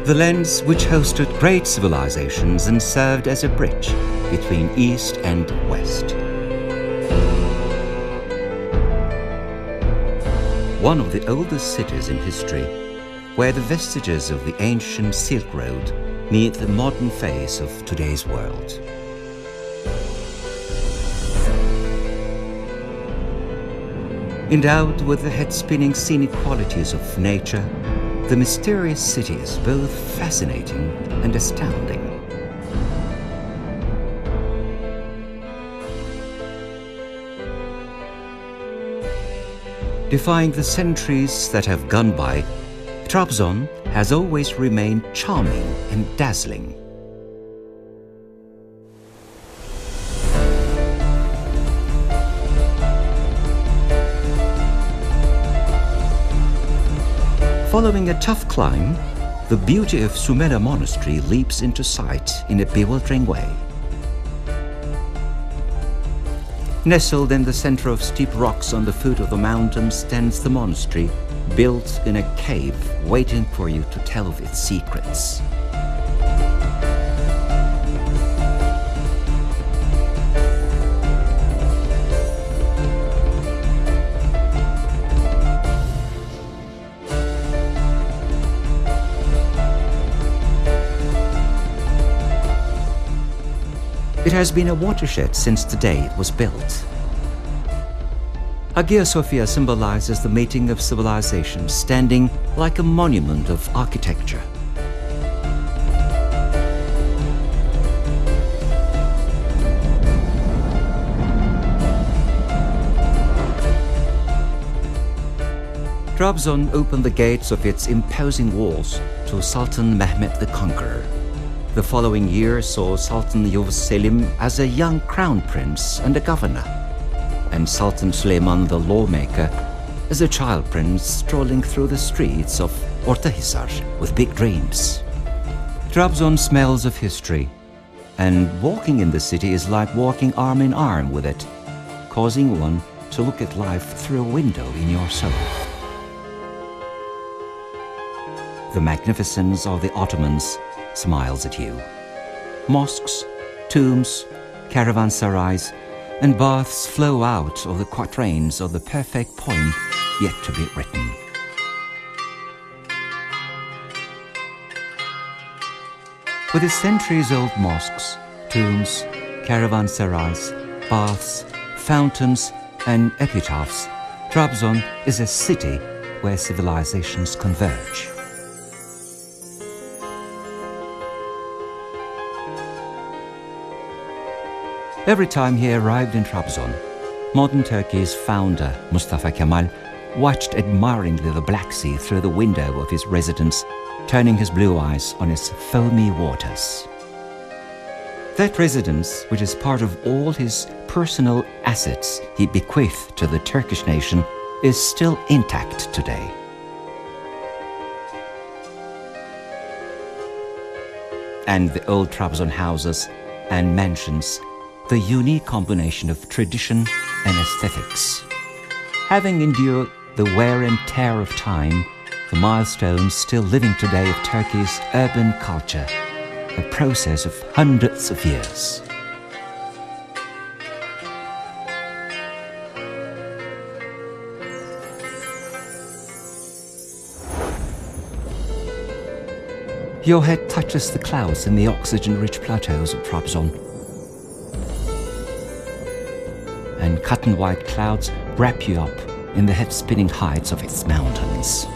The lands which hosted great civilizations and served as a bridge between East and West. One of the oldest cities in history, where the vestiges of the ancient Silk Road meet the modern face of today's world. Endowed with the head-spinning scenic qualities of nature, the mysterious city is both fascinating and astounding. Defying the centuries that have gone by, Trabzon has always remained charming and dazzling. Following a tough climb, the beauty of Sümele Monastery leaps into sight in a bewildering way. Nestled in the center of steep rocks on the foot of the mountain stands the monastery, built in a cave, waiting for you to tell of its secrets. It has been a watershed since the day it was built. Hagia Sophia symbolizes the meeting of civilizations, standing like a monument of architecture. Trabzon opened the gates of its imposing walls to Sultan Mehmet the Conqueror. The following year saw Sultan Yavuz Selim as a young crown prince and a governor, and Sultan Süleyman the lawmaker as a child prince strolling through the streets of Ortahisar with big dreams. Trabzon smells of history, and walking in the city is like walking arm in arm with it, causing one to look at life through a window in your soul. The magnificence of the Ottomans smiles at you. Mosques, tombs, caravansarais, and baths flow out of the quatrains of the perfect poem yet to be written. With its centuries-old mosques, tombs, caravansarais, baths, fountains, and epitaphs, Trabzon is a city where civilizations converge. Every time he arrived in Trabzon, modern Turkey's founder, Mustafa Kemal, watched admiringly the Black Sea through the window of his residence, turning his blue eyes on its foamy waters. That residence, which is part of all his personal assets he bequeathed to the Turkish nation, is still intact today. And the old Trabzon houses and mansions, the unique combination of tradition and aesthetics. Having endured the wear and tear of time, the milestones still living today of Turkey's urban culture, a process of hundreds of years. Your head touches the clouds in the oxygen-rich plateaus of Trabzon, and cotton-white clouds wrap you up in the head-spinning heights of its mountains.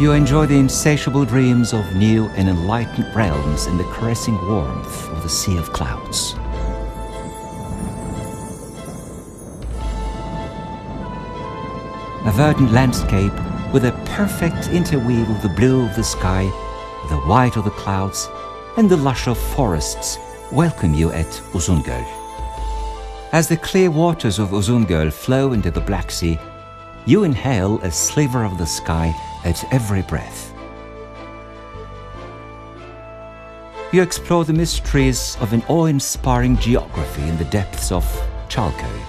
You enjoy the insatiable dreams of new and enlightened realms in the caressing warmth of the sea of clouds. A verdant landscape with a perfect interweave of the blue of the sky, the white of the clouds, and the lush of forests welcome you at Uzungöl. As the clear waters of Uzungöl flow into the Black Sea, you inhale a sliver of the sky at every breath. You explore the mysteries of an awe-inspiring geography in the depths of Çalköy.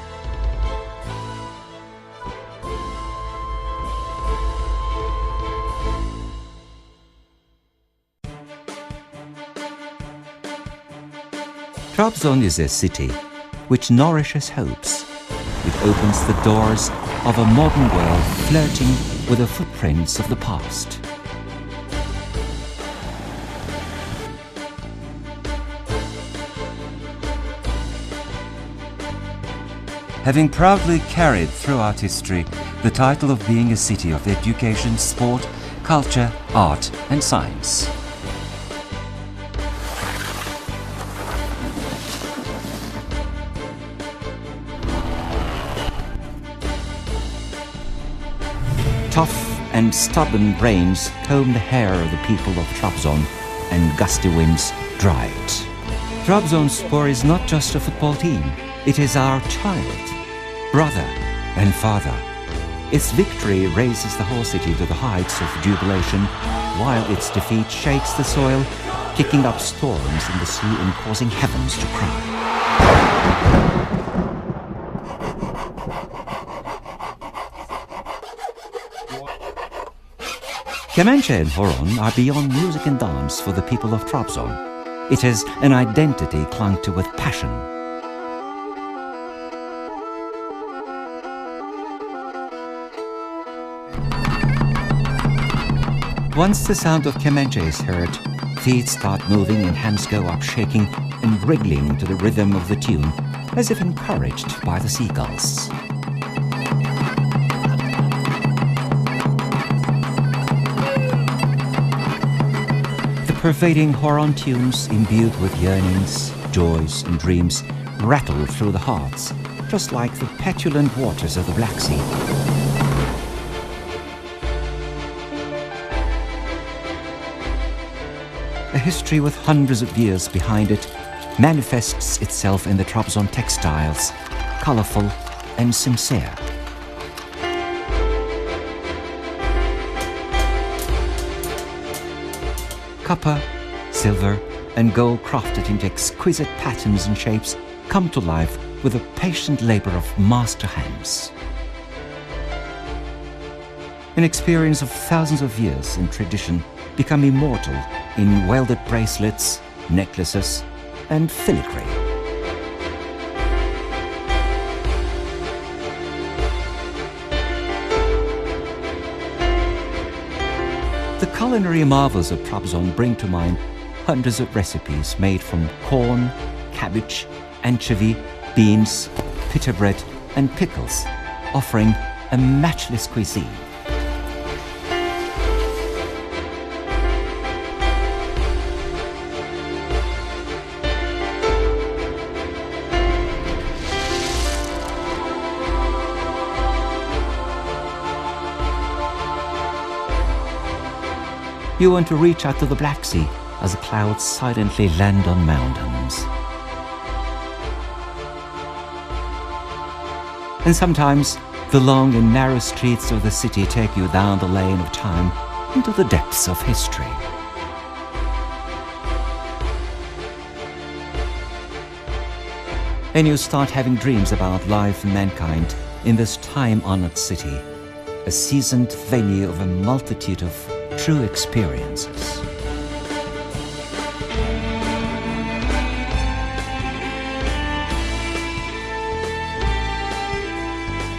Trabzon is a city which nourishes hopes. It opens the doors of a modern world flirting with the footprints of the past. Having proudly carried throughout history the title of being a city of education, sport, culture, art and science. Tough and stubborn brains comb the hair of the people of Trabzon, and gusty winds dry it. Trabzonspor is not just a football team, it is our child, brother and father. Its victory raises the whole city to the heights of jubilation, while its defeat shakes the soil, kicking up storms in the sea and causing heavens to cry. Kemençe and horon are beyond music and dance for the people of Trabzon. It is an identity clung to with passion. Once the sound of kemençe is heard, feet start moving and hands go up shaking and wriggling to the rhythm of the tune, as if encouraged by the seagulls. Pervading horon tunes imbued with yearnings, joys and dreams rattle through the hearts, just like the petulant waters of the Black Sea. A history with hundreds of years behind it manifests itself in the Trabzon textiles, colorful and sincere. Copper, silver, and gold crafted into exquisite patterns and shapes come to life with the patient labor of master hands. An experience of thousands of years in tradition become immortal in welded bracelets, necklaces, and filigree. The culinary marvels of Trabzon bring to mind hundreds of recipes made from corn, cabbage, anchovy, beans, pita bread, and pickles, offering a matchless cuisine. You want to reach out to the Black Sea as the clouds silently land on mountains. And sometimes the long and narrow streets of the city take you down the lane of time into the depths of history. And you start having dreams about life and mankind in this time-honored city, a seasoned venue of a multitude of true experiences.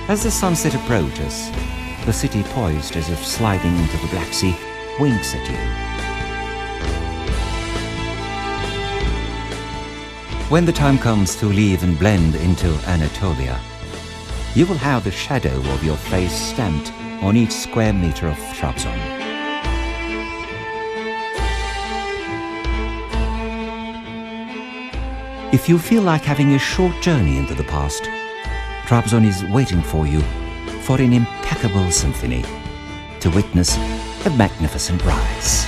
As the sunset approaches, the city, poised as if sliding into the Black Sea, winks at you. When the time comes to leave and blend into Anatolia, you will have the shadow of your face stamped on each square meter of Trabzon. If you feel like having a short journey into the past, Trabzon is waiting for you for an impeccable symphony to witness a magnificent rise.